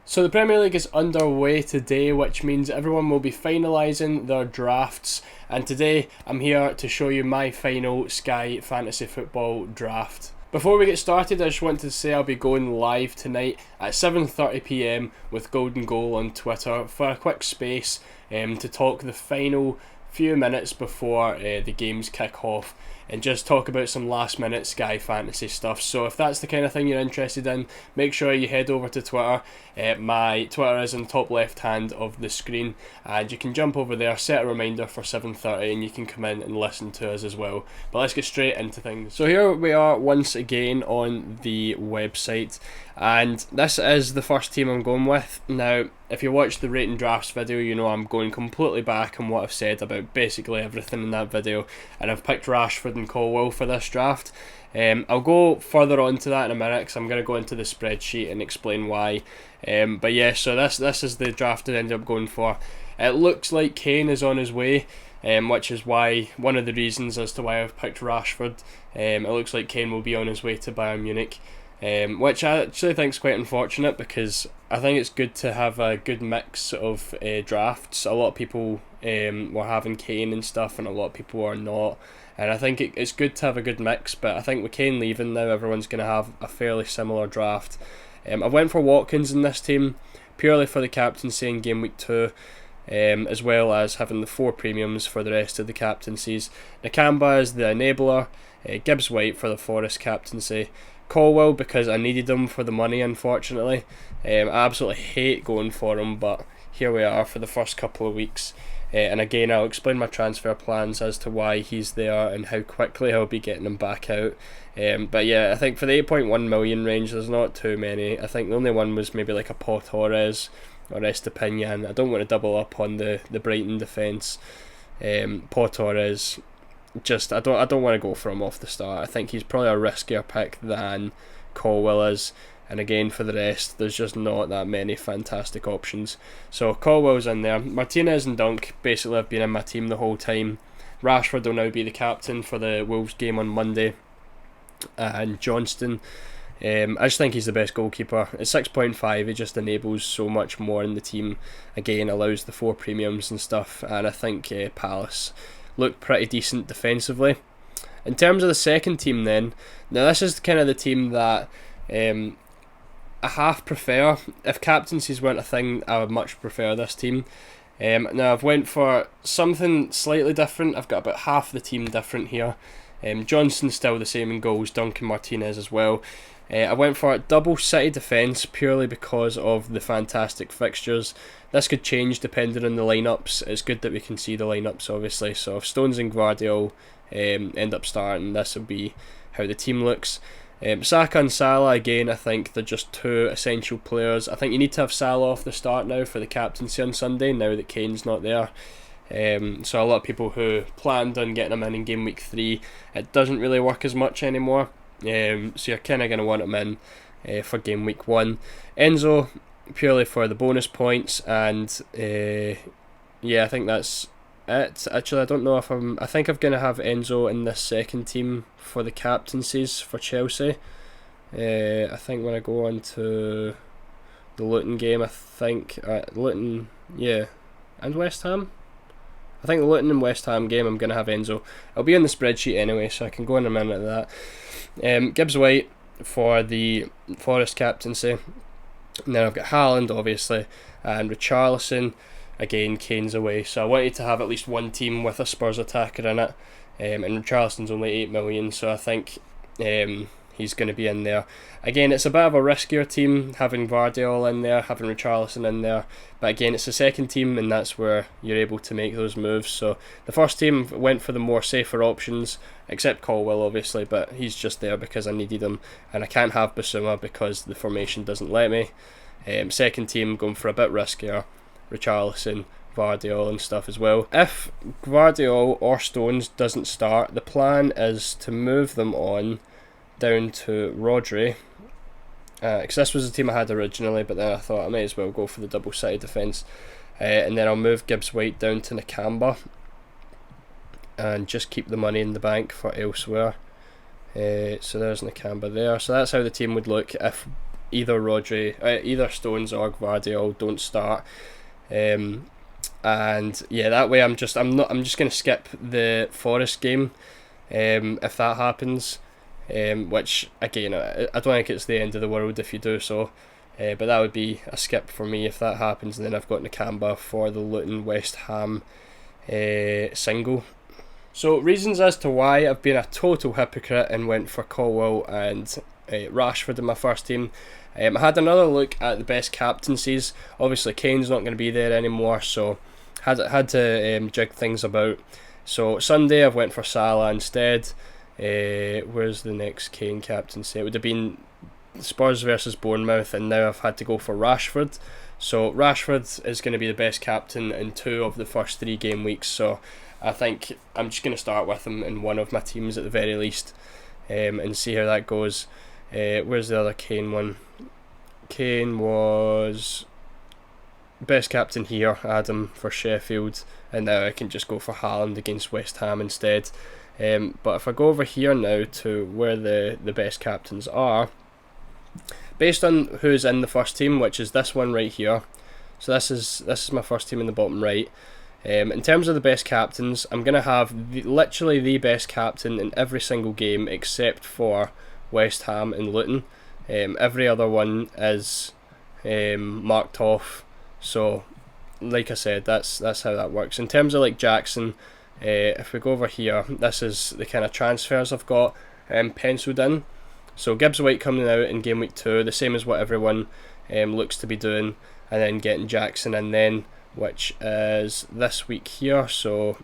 So the Premier League is underway today, which means everyone will be finalising their drafts. And today I'm here to show you my final Sky Fantasy Football draft. Before we get started, I just wanted to say I'll be going live tonight at 7:30 PM with Golden Goal on Twitter for a quick space to talk the final few minutes before the games kick off and just talk about some last minute Sky Fantasy stuff. So if that's the kind of thing you're interested in, make sure you head over to Twitter. My Twitter is in the top left hand of the screen, and you can jump over there, set a reminder for 7:30, and you can come in and listen to us as well. But let's get straight into things. So here we are once again on the website, and this is the first team I'm going with. Now, if you watched the rating drafts video, you know I'm going completely back on what I've said about basically everything in that video, and I've picked Rashford and Colwill for this draft. I'll go further on to that in a minute because I'm going to go into the spreadsheet and explain why. But yeah, so this is the draft I ended up going for. It looks like Kane is on his way, which is why one of the reasons as to why I've picked Rashford. It looks like Kane will be on his way to Bayern Munich. Which I actually think is quite unfortunate because I think it's good to have a good mix of drafts. A lot of people were having Kane and stuff, and a lot of people are not. And I think it's good to have a good mix, but I think with Kane leaving now, everyone's going to have a fairly similar draft. I went for Watkins in this team, purely for the captaincy in Gameweek 2, as well as having the 4 premiums for the rest of the captaincies. Nakamba is the enabler, Gibbs White for the Forest captaincy, Colwill because I needed him for the money, unfortunately. I absolutely hate going for him, but here we are for the first couple of weeks. And again, I'll explain my transfer plans as to why he's there and how quickly I'll be getting him back out. But yeah, I think for the 8.1 million range, there's not too many. I think the only one was maybe like a Paul Torres or Estepinian. I don't want to double up on the Brighton defence. Paul Torres, I don't want to go for him off the start. I think he's probably a riskier pick than Colwill is. And again, for the rest, there's just not that many fantastic options. So Colwill's in there. Martinez and Dunk basically have been in my team the whole time. Rashford will now be the captain for the Wolves game on Monday. And Johnston, I just think he's the best goalkeeper. At 6.5, he just enables so much more in the team. Again, allows the 4 premiums and stuff. And I think Palace look pretty decent defensively. In terms of the second team then, now this is kind of the team that I half prefer. If captaincies weren't a thing, I would much prefer this team. Now I've went for something slightly different. I've got about half the team different here. Johnson's still the same in goals, Duncan Martinez as well. I went for a double City defence purely because of the fantastic fixtures. This could change depending on the lineups. It's good that we can see the lineups obviously. So if Stones and Guardiola end up starting, this will be how the team looks. Saka and Salah, again, I think they're just 2 essential players. I think you need to have Salah off the start now for the captaincy on Sunday, now that Kane's not there. So a lot of people who planned on getting him in Game Week 3, it doesn't really work as much anymore. So you're kind of going to want him in for Game Week 1. Enzo, purely for the bonus points, and yeah, I think that's it. Actually, I don't know if I think I'm going to have Enzo in this second team for the captaincies for Chelsea. I think when I go on to the Luton game, I think Luton, yeah, and West Ham. I think the Luton and West Ham game, I'm going to have Enzo. I'll be on the spreadsheet anyway, so I can go in a minute of that. Gibbs White for the Forest captaincy. And then I've got Haaland, obviously, and Richarlison. Again, Kane's away, so I wanted to have at least one team with a Spurs attacker in it. And Richarlison's only 8 million, so I think he's going to be in there. Again, it's a bit of a riskier team, having Vardiol in there, having Richarlison in there. But again, it's the second team, and that's where you're able to make those moves. So the first team went for the more safer options, except Colwill, obviously, but he's just there because I needed him. And I can't have Basuma because the formation doesn't let me. Second team, going for a bit riskier. Richarlison, Vardiol and stuff as well. If Vardiol or Stones doesn't start, the plan is to move them on down to Rodri, because this was the team I had originally, but then I thought I might as well go for the double City defence, and then I'll move Gibbs White down to Nakamba and just keep the money in the bank for elsewhere. So there's Nakamba there. So that's how the team would look if either either Stones or Gvardiol don't start. And yeah, that way I'm just gonna skip the Forest game, if that happens. Which again, I don't think it's the end of the world if you do so. But that would be a skip for me if that happens, and then I've got Nakamba for the Luton West Ham single. So reasons as to why I've been a total hypocrite and went for Colwill and Rashford in my first team. I had another look at the best captaincies. Obviously Kane's not going to be there anymore, so had to jig things about. So Sunday I've went for Salah instead. Where's the next Kane captaincy? It would have been Spurs versus Bournemouth, and now I've had to go for Rashford. So Rashford is going to be the best captain in 2 of the first 3 game weeks, so I think I'm just going to start with him in one of my teams at the very least, and see how that goes. Where's the other Kane one? Kane was best captain here, Adam for Sheffield, and now I can just go for Haaland against West Ham instead. But if I go over here now to where the best captains are, based on who's in the first team, which is this one right here. So this is my first team in the bottom right. In terms of the best captains, I'm going to have literally the best captain in every single game except for West Ham and Luton. Every other one is marked off. So like I said, that's how that works. In terms of like Jackson, if we go over here, this is the kind of transfers I've got penciled in. So Gibbs White coming out in game week 2, the same as what everyone looks to be doing, and then getting Jackson in then, which is this week here. So,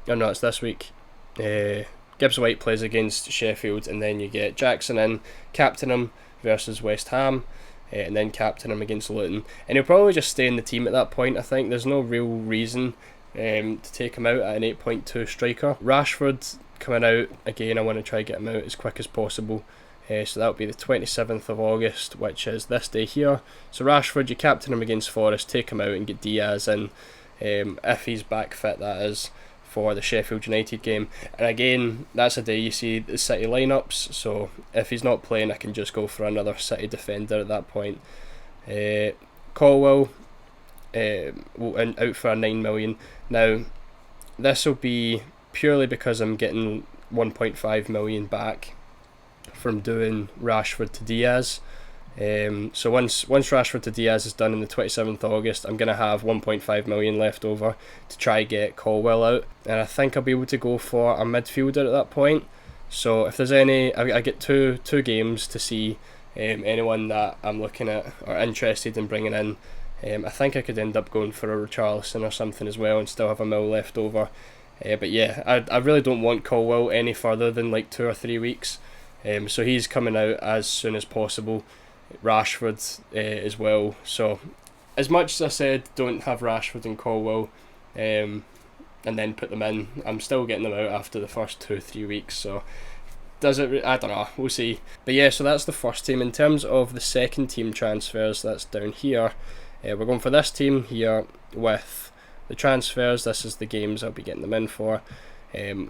oh no, it's this week. Gibbs White plays against Sheffield, and then you get Jackson in, captain him versus West Ham, and then captain him against Luton. And he'll probably just stay in the team at that point. I think there's no real reason to take him out at an 8.2 striker. Rashford coming out again, I want to try to get him out as quick as possible. So that would be the 27th of August, which is this day here. So Rashford, you captain him against Forest, take him out and get Diaz in, if he's back fit, that is, for the Sheffield United game. And again, that's a day you see the City lineups, so if he's not playing, I can just go for another City defender at that point. Colwill, out for a 9 million. Now, this will be purely because I'm getting 1.5 million back from doing Rashford to Diaz. So once Rashford to Diaz is done on the 27th of August, I'm going to have 1.5 million left over to try get Colwill out, and I think I'll be able to go for a midfielder at that point. So if there's any, I get two games to see anyone that I'm looking at or interested in bringing in. I think I could end up going for a Richarlison or something as well and still have a mil left over. But yeah, I really don't want Colwill any further than like 2 or 3 weeks. So he's coming out as soon as possible. Rashford as well. So as much as I said don't have Rashford and Colwill and then put them in, I'm still getting them out after the first 2-3 weeks. So does it? I don't know. We'll see. But yeah, so that's the first team. In terms of the second team transfers, that's down here. We're going for this team here with the transfers. This is the games I'll be getting them in for.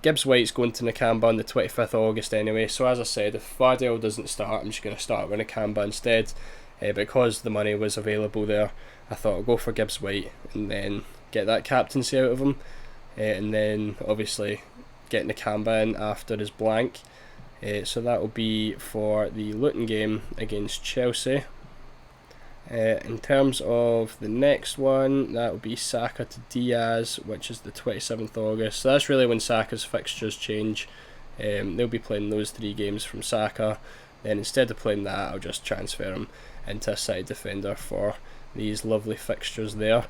Gibbs White's going to Nakamba on the 25th of August anyway, so as I said, if Gvardiol doesn't start, I'm just going to start with Nakamba instead. Because the money was available there, I thought I'll go for Gibbs White and then get that captaincy out of him, and then obviously get Nakamba in after his blank. So that will be for the Luton game against Chelsea. In terms of the next one, that will be Saka to Diaz, which is the 27th of August. So that's really when Saka's fixtures change. They'll be playing those 3 games from Saka. Then instead of playing that, I'll just transfer him into a side defender for these lovely fixtures there.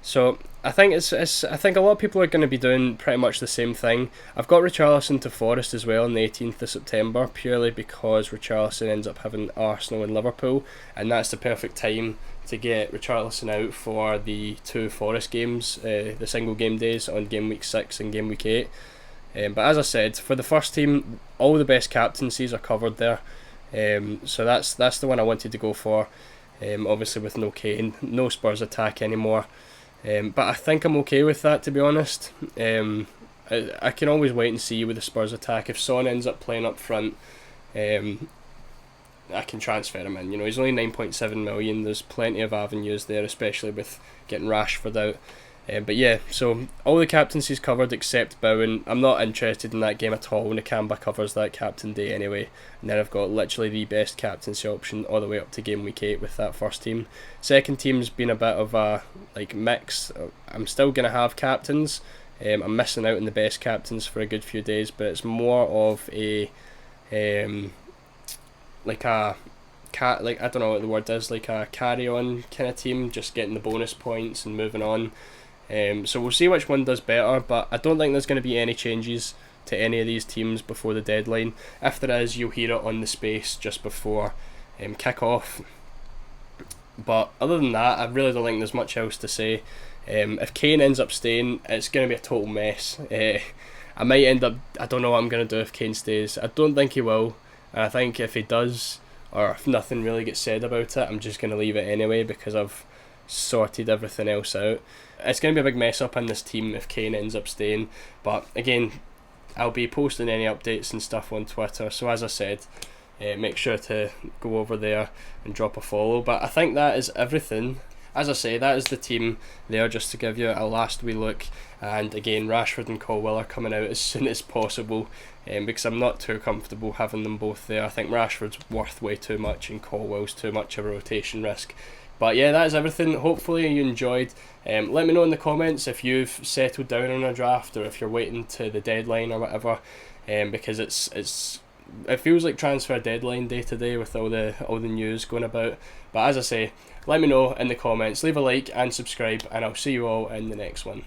So I think I think a lot of people are going to be doing pretty much the same thing. I've got Richarlison to Forest as well on the 18th of September, purely because Richarlison ends up having Arsenal and Liverpool, and that's the perfect time to get Richarlison out for the 2 Forest games, the single game days on game week 6 and game week 8. But as I said, for the first team, all the best captaincies are covered there. So that's the one I wanted to go for. Obviously with no Kane, no Spurs attack anymore. But I think I'm okay with that, to be honest. I can always wait and see with the Spurs attack. If Son ends up playing up front, I can transfer him in. You know, he's only 9.7 million. There's plenty of avenues there, especially with getting Rashford out. But yeah, so all the captaincies covered except Bowen. I'm not interested in that game at all. Nakamba covers that captain day anyway. And then I've got literally the best captaincy option all the way up to game week 8 with that first team. Second team's been a bit of a mix. I'm still going to have captains. I'm missing out on the best captains for a good few days, but it's more of a I don't know what the word is, like a carry on kind of team, just getting the bonus points and moving on. So we'll see which one does better, but I don't think there's going to be any changes to any of these teams before the deadline. If there is, you'll hear it on the space just before kick-off. But other than that, I really don't think there's much else to say. If Kane ends up staying, it's going to be a total mess. I might end up, I don't know what I'm going to do if Kane stays. I don't think he will, and I think if he does, or if nothing really gets said about it, I'm just going to leave it anyway because I've sorted everything else out. It's going to be a big mess up in this team if Kane ends up staying, but again, I'll be posting any updates and stuff on Twitter, so as I said, make sure to go over there and drop a follow. But I think that is everything. As I say, that is the team there, just to give you a last wee look. And again, Rashford and Colwill are coming out as soon as possible, because I'm not too comfortable having them both there. I think Rashford's worth way too much and Colwill's too much of a rotation risk. But yeah, that is everything. Hopefully you enjoyed. Let me know in the comments if you've settled down on a draft or if you're waiting to the deadline or whatever, because it feels like transfer deadline day today with all the news going about. But as I say, let me know in the comments, leave a like and subscribe, and I'll see you all in the next one.